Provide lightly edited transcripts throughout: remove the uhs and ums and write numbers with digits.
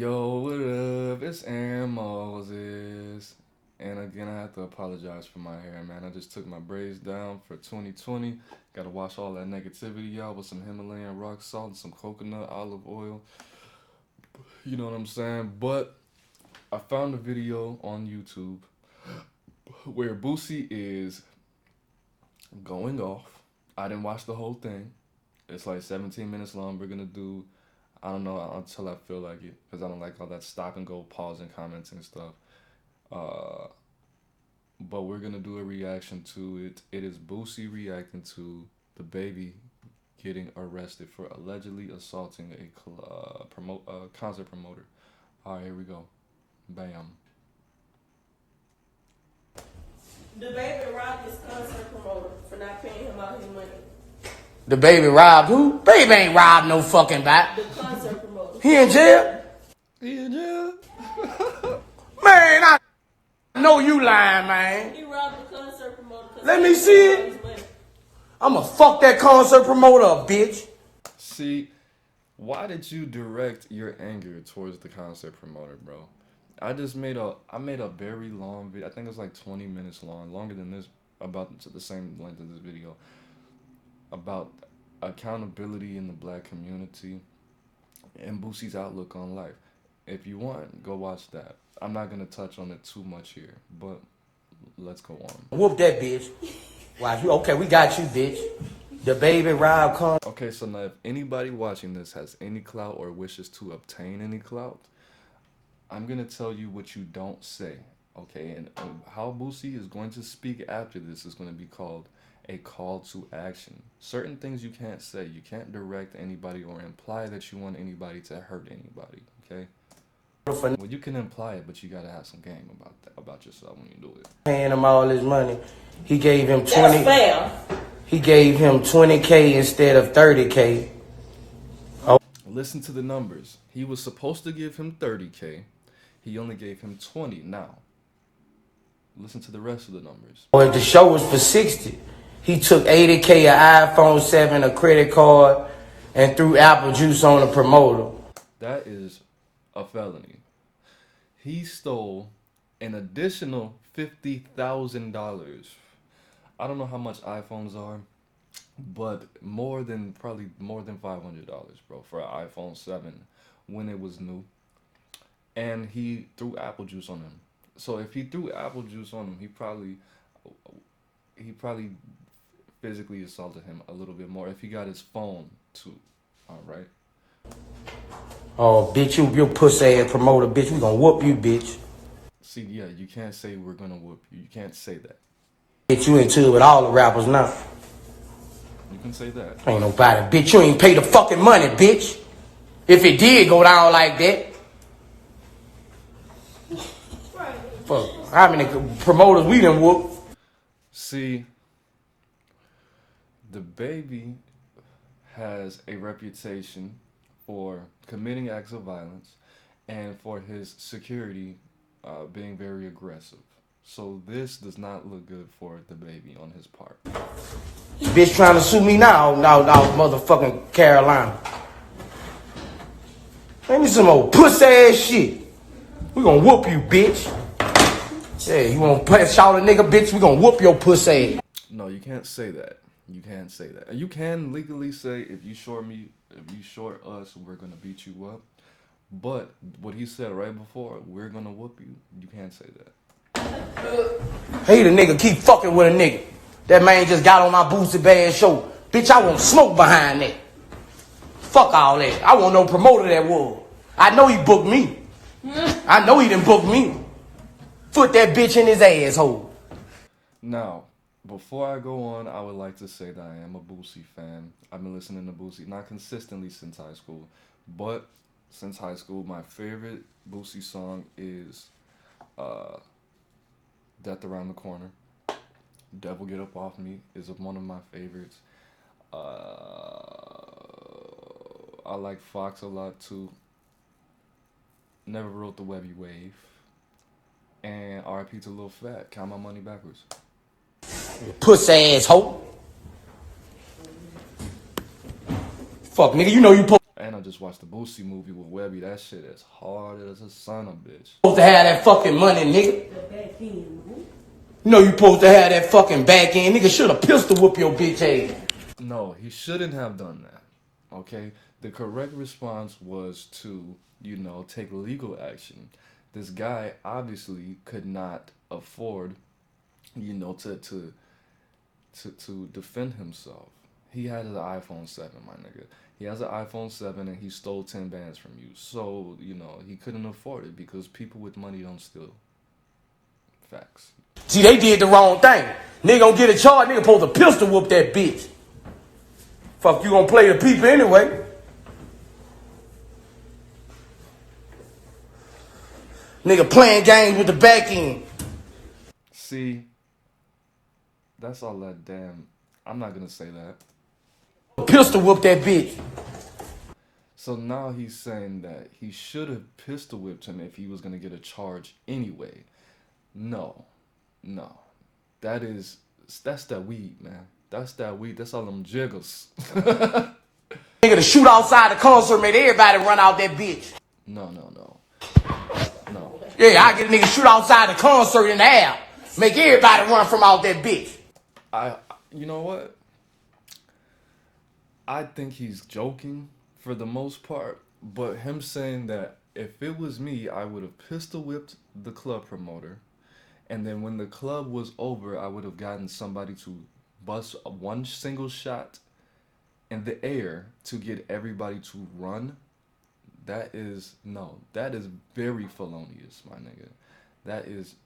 Yo, what up? It's Aaron Moses. And again, I have to apologize for my hair, man. I just took my braids down for 2020. Gotta wash all that negativity out with some Himalayan rock salt and some coconut olive oil. You know what I'm saying? But I found a video on YouTube where Boosie is going off. I didn't watch the whole thing. It's like 17 minutes long. We're gonna do, I don't know, until I feel like it, because I don't like all that stop and go, pause and comments and stuff. But we're gonna do a reaction to it. It is Boosie reacting to the baby getting arrested for allegedly assaulting a concert promoter. All right, here we go. Bam. The baby robbed his concert promoter for not paying him out his money. The baby robbed who? Baby ain't robbed no fucking bot. The concert promoter. He in jail? He in jail? Man, I know you lying, man. He robbed the concert promoter. Let me see it. I'ma fuck that concert promoter up, bitch. See, why did you direct your anger towards the concert promoter, bro? I made a very long video. I think it was like 20 minutes long, longer than this, about the same length of this video, about accountability in the black community and Boosie's outlook on life. If you want, go watch that. I'm not gonna touch on it too much here, but let's go on. Whoop that bitch. Watch you. Okay, we got you, bitch. The baby robbed concert. Okay, so now if anybody watching this has any clout or wishes to obtain any clout, I'm gonna tell you what you don't say, okay? And how Boosie is going to speak after this is gonna be called a call to action. Certain things you can't say. You can't direct anybody or imply that you want anybody to hurt anybody, okay? Well, you can imply it, but you gotta have some game about yourself when you do it. Paying him all his money. He gave him 20. That's fair. He gave him 20K instead of 30K. Oh. Listen to the numbers. He was supposed to give him 30K. He only gave him 20. Now, listen to the rest of the numbers. Well, if the show was for 60, he took 80K, an iPhone 7, a credit card, and threw apple juice on the promoter. That is a felony. He stole an additional $50,000. I don't know how much iPhones are, but probably more than $500, bro, for an iPhone 7 when it was new. And he threw apple juice on him. So if he threw apple juice on him, he probably physically assaulted him a little bit more if he got his phone too. All right. Oh, bitch, you pussy ass promoter, bitch. We gonna whoop you, bitch. See, yeah, you can't say we're gonna whoop you. You can't say that. Bitch, you into it with all the rappers now. You can say that. Ain't nobody, bitch. You ain't pay the fucking money, bitch. If it did go down like that. Fuck, how many promoters we done whoop? See, the baby has a reputation for committing acts of violence and for his security being very aggressive. So this does not look good for the baby on his part. Bitch trying to sue me now, motherfucking Carolina. Ain't me some old pussy ass shit. We gonna whoop you, bitch. Yeah, you wanna shout a nigga, bitch? We gonna whoop your pussy ass. No, you can't say that. You can't say that. You can legally say if you short us, we're gonna beat you up. But what he said right before, we're gonna whoop you. You can't say that. Hey, the nigga keep fucking with a nigga. That man just got on my Boosie Bad show. Bitch, I want smoke behind that. Fuck all that. I want no promoter that was. I know he booked me. I know he done booked me. Foot that bitch in his asshole. Now, before I go on, I would like to say that I am a Boosie fan. I've been listening to Boosie, not consistently since high school, but since high school, my favorite Boosie song is Death Around the Corner. Devil Get Up Off Me is one of my favorites. I like Fox a lot too. Never Wrote the Webby Wave. And R.I.P. to Lil Fat. Count My Money Backwards. Pussy asshole. Fuck, nigga, you know you And I just watched the Boosie movie with Webby. That shit is hard as a son of a bitch. Supposed to have that fucking money, nigga. You know you supposed to have that fucking back end. Nigga should have pistol whoop your bitch ass. No, he shouldn't have done that. Okay? The correct response was to, you know, take legal action. This guy obviously could not afford, you know, to defend himself. He had an iPhone 7, my nigga. He has an iPhone 7 and he stole 10 bands from you. So, you know, he couldn't afford it because people with money don't steal. Facts. See, they did the wrong thing. Nigga gonna get a charge, nigga supposed to pistol whoop that bitch. Fuck, you gonna play the people anyway. Nigga playing games with the back end. See, that's all that damn... I'm not gonna say that. Pistol whoop that bitch. So now he's saying that he should have pistol whipped him if he was gonna get a charge anyway. No. That's that weed, man. That's that weed. That's all them jiggles. Nigga, to shoot outside the concert made everybody run out that bitch. No. Yeah, I get a nigga shoot outside the concert in the air. Make everybody run from out that bitch. You know what? I think he's joking for the most part, but him saying that if it was me, I would have pistol whipped the club promoter, and then when the club was over, I would have gotten somebody to bust one single shot in the air to get everybody to run. That is very felonious, my nigga. That is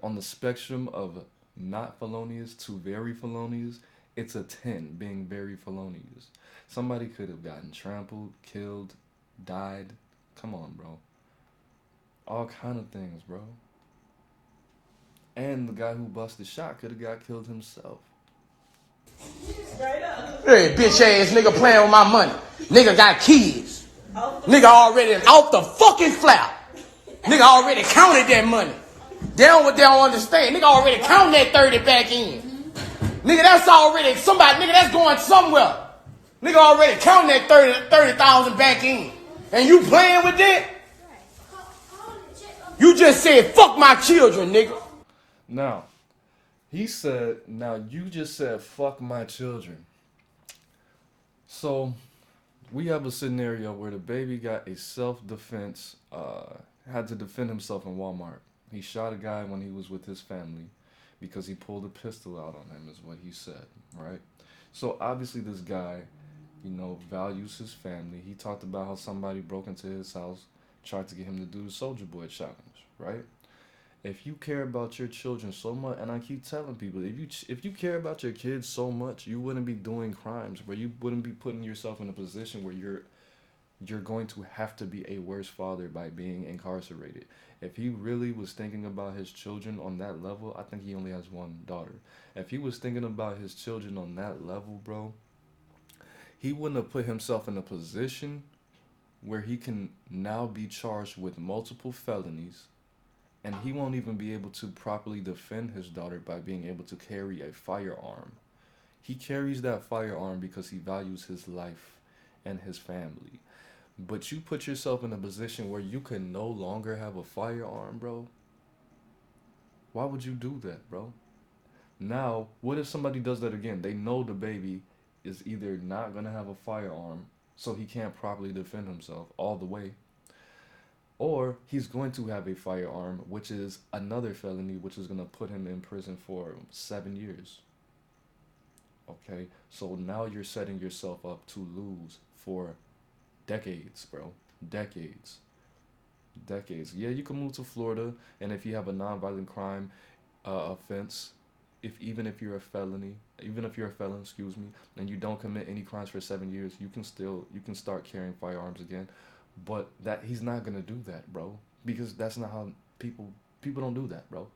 on the spectrum of not felonious to very felonious. It's a 10 being very felonious. Somebody could have gotten trampled, killed, died. Come on, bro. All kind of things, bro. And the guy who busted shot could have got killed himself. Straight up. Hey, bitch ass nigga playing with my money. Nigga got kids. Nigga already off the fucking flap. Nigga already counted that money. They don't understand. Nigga already counted that 30 back in. Nigga, that's already somebody. Nigga, that's going somewhere. Nigga already counting that 30,000 back in. And you playing with that? You just said, fuck my children, nigga. Now, you just said, fuck my children. So, we have a scenario where the baby got a self-defense, had to defend himself in Walmart. He shot a guy when he was with his family because he pulled a pistol out on him, is what he said, right? So, obviously, this guy, you know, values his family. He talked about how somebody broke into his house, tried to get him to do the Soulja Boy challenge, right? If you care about your children so much, and I keep telling people, if you care about your kids so much, you wouldn't be doing crimes, where you wouldn't be putting yourself in a position where you're going to have to be a worse father by being incarcerated. If he really was thinking about his children on that level, I think he only has one daughter. If he was thinking about his children on that level, bro, he wouldn't have put himself in a position where he can now be charged with multiple felonies, and he won't even be able to properly defend his daughter by being able to carry a firearm. He carries that firearm because he values his life and his family. But you put yourself in a position where you can no longer have a firearm, bro. Why would you do that, bro? Now, what if somebody does that again? They know the baby is either not going to have a firearm, so he can't properly defend himself all the way, or he's going to have a firearm, which is another felony, which is going to put him in prison for 7 years. Okay? So now you're setting yourself up to lose for decades, bro. Decades. Yeah, you can move to Florida, and if you have a nonviolent crime offense, even if you're a felon, and you don't commit any crimes for 7 years, you can start carrying firearms again. But that he's not gonna do that, bro, because that's not how people don't do that, bro.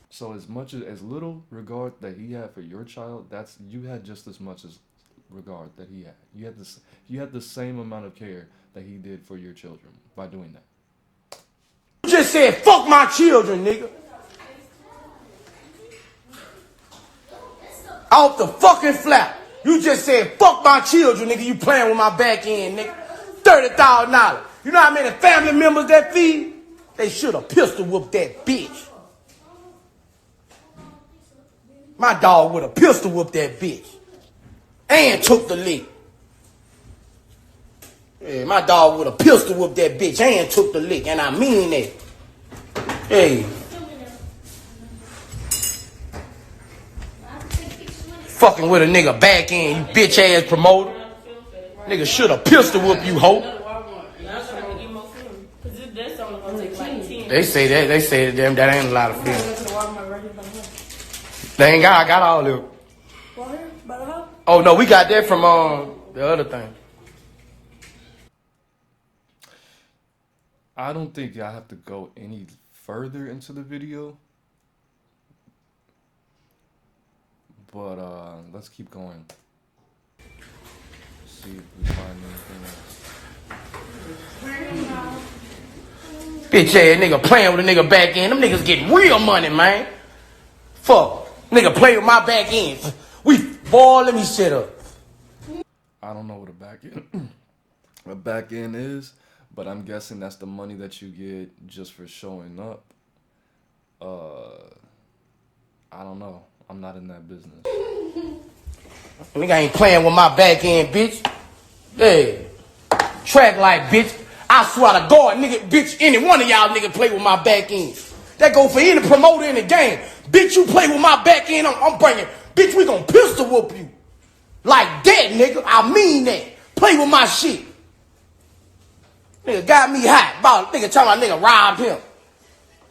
So as little regard that he had for your child, you had just as much as regard that he had. You had the same amount of care that he did for your children by doing that. You just said, fuck my children, nigga. Off the fucking flap. You just said, fuck my children, nigga. You playing with my back end, nigga. $30,000. You know how many family members that feed? They should have pistol whooped that bitch. My dog would have pistol whooped that bitch. And took the lick. Yeah, my dog would have pistol whooped that bitch and took the lick. And I mean that. Hey. Fucking with a nigga back end, you bitch ass promoter. Nigga should have pistol whooped you, hoe. They say that that ain't a lot of film. They ain't got, I got all of it. Oh no, we got that from the other thing. I don't think I have to go any further into the video. But let's keep going. See if we find anything else. Bitch ass nigga playing with a nigga back end. Them niggas getting real money, man. Fuck. Nigga play with my back end. Boy, let me shut up. I don't know what a back end is, but I'm guessing that's the money that you get just for showing up. I don't know. I'm not in that business. Nigga ain't playing with my back end, bitch. Hey. Track like, bitch. I swear to God, nigga, bitch, any one of y'all nigga play with my back end. That go for any promoter in the game. Bitch, you play with my back end, I'm bringing. Bitch, we gon' pistol whoop you. Like that, nigga. I mean that. Play with my shit. Nigga got me hot. About nigga talking about nigga robbed him.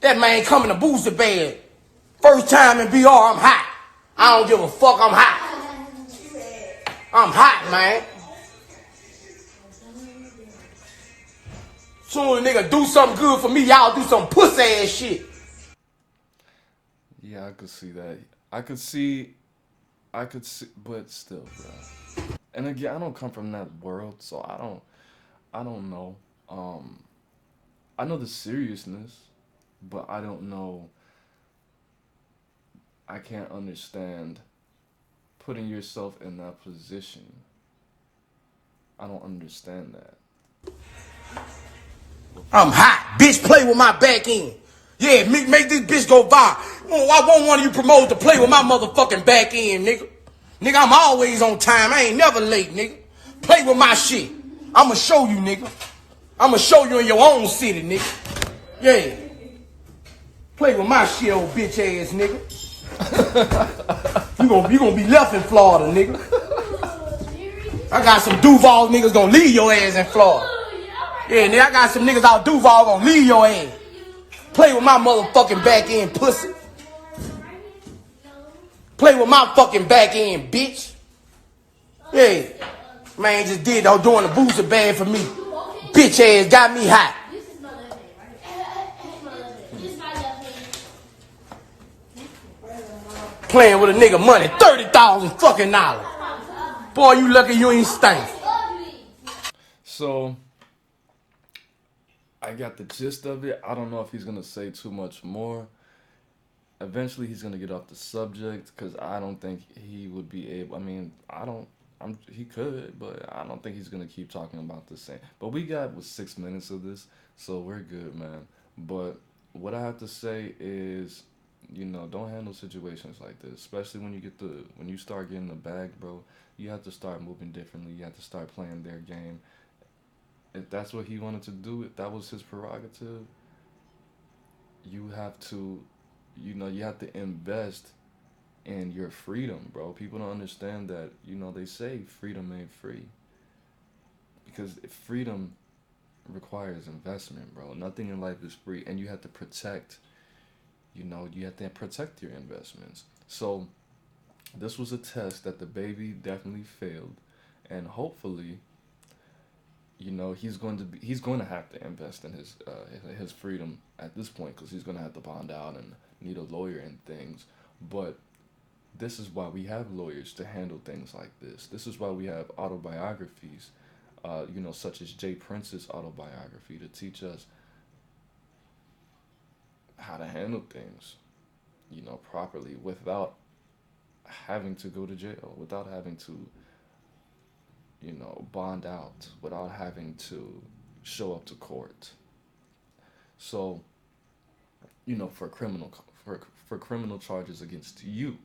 That man coming to Boosie bed. First time in BR, I'm hot. I don't give a fuck, I'm hot. I'm hot, man. Soon as a nigga do something good for me, y'all do some pussy ass shit. Yeah, I could see that. I could see, but still, bro. And again, I don't come from that world, so I don't know. I know the seriousness, but I don't know. I can't understand putting yourself in that position. I don't understand that. I'm hot. Bitch, play with my back end. Yeah, make this bitch go viral. I want one of you promoters to play with my motherfucking back end, nigga. Nigga, I'm always on time. I ain't never late, nigga. Play with my shit. I'ma show you, nigga. I'ma show you in your own city, nigga. Yeah. Play with my shit, old bitch ass nigga. You gonna be left in Florida, nigga. I got some Duval niggas gonna leave your ass in Florida. Yeah, nigga, I got some niggas out Duval gonna leave your ass. Play with my motherfucking back end, pussy. Play with my fucking back end, bitch. Yeah. Man just did though doing the Boosie band for me. Bitch ass got me hot. Playing with a nigga money, $30,000 fucking dollars. Boy, you lucky you ain't stink. So I got the gist of it. I don't know if he's gonna say too much more. Eventually, he's gonna get off the subject because I don't think he would be able. I mean, he could, but I don't think he's gonna keep talking about the same. But we got 6 minutes of this, so we're good, man. But what I have to say is, don't handle situations like this, especially when you start getting the bag, bro. You have to start moving differently. You have to start playing their game. If that's what he wanted to do, if that was his prerogative, you have to, you have to invest in your freedom, bro. People don't understand that, they say freedom ain't free. Because freedom requires investment, bro. Nothing in life is free, and you have to protect, you have to protect your investments. So this was a test that the baby definitely failed, and hopefully, he's going to have to invest in his freedom at this point, because he's going to have to bond out and need a lawyer and things. But this is why we have lawyers to handle things like this. This is why we have autobiographies, such as Jay Prince's autobiography, to teach us how to handle things, properly without having to go to jail, without having to bond out without having to show up to court. So, for for criminal charges against you.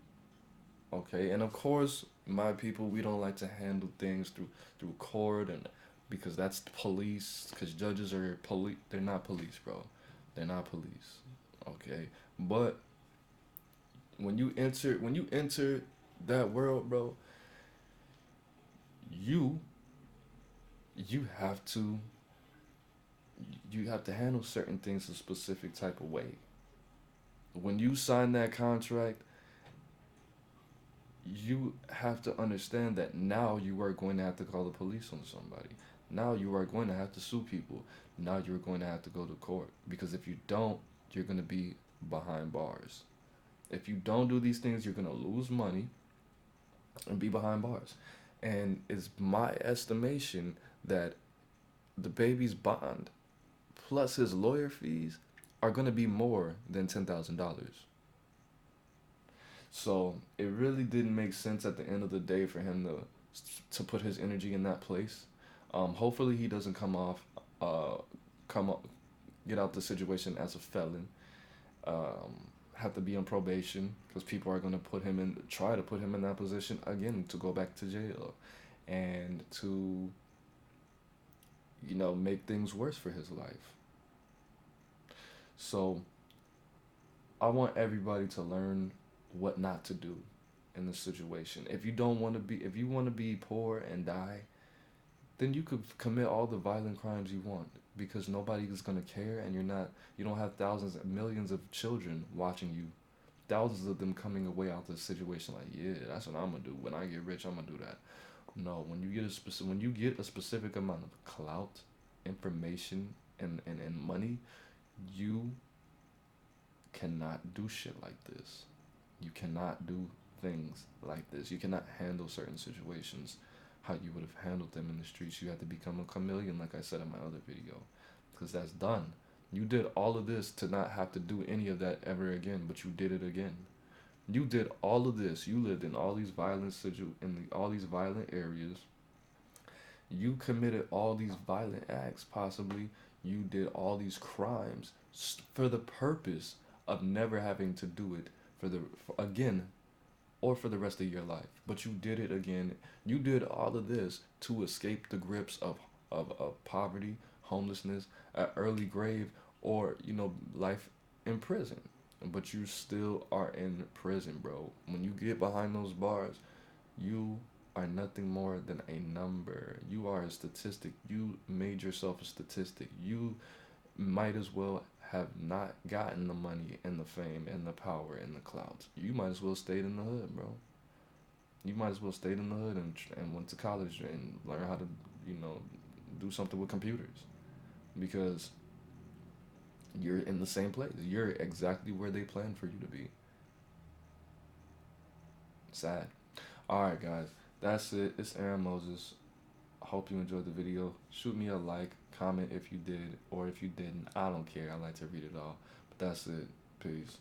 Okay, and of course, my people, we don't like to handle things through court, and because that's the police. Because judges are police. They're not police, bro. They're not police. Okay, but when you enter that world, bro, you you have to you have to handle certain things a specific type of way. When you sign that contract, you have to understand that now you are going to have to call the police on somebody. Now you are going to have to sue people. Now you're going to have to go to court. Because if you don't, you're going to be behind bars. If you don't do these things, you're going to lose money and be behind bars. And it's my estimation that the baby's bond plus his lawyer fees are going to be more than $10,000. So it really didn't make sense at the end of the day for him to put his energy in that place. Hopefully he doesn't uh, come up, get out the situation as a felon. Have to be on probation because people are gonna try to put him in that position again to go back to jail, and to make things worse for his life. So I want everybody to learn what not to do in this situation. If you want to be poor and die, then you could commit all the violent crimes you want because nobody is gonna care, and you don't have thousands and millions of children watching you, thousands of them coming away out of the situation like, yeah, that's what I'm gonna do when I get rich. I'm gonna do that. No, when you get a specific amount of clout, information, and money, you cannot do shit like this. You cannot do things like this. You cannot handle certain situations how you would have handled them in the streets. You have to become a chameleon, like I said in my other video, because that's done. You did all of this to not have to do any of that ever again, but you did it again. You did all of this. You lived in all these all these violent areas. You committed all these violent acts, possibly. You did all these crimes for the purpose of never having to do it again, or for the rest of your life. But you did it again. You did all of this to escape the grips of poverty, homelessness, an early grave, or life in prison. But you still are in prison, bro. When you get behind those bars, you are nothing more than a number. You are a statistic. You made yourself a statistic. You might as well have not gotten the money and the fame and the power and the clout. You might as well stayed in the hood, bro. You might as well stayed in the hood and went to college and learn how to, do something with computers. Because you're in the same place. You're exactly where they planned for you to be. Sad. Alright, guys. That's it. It's Aaron Moses. I hope you enjoyed the video. Shoot me a like, comment if you did, or if you didn't. I don't care. I like to read it all. But that's it. Peace.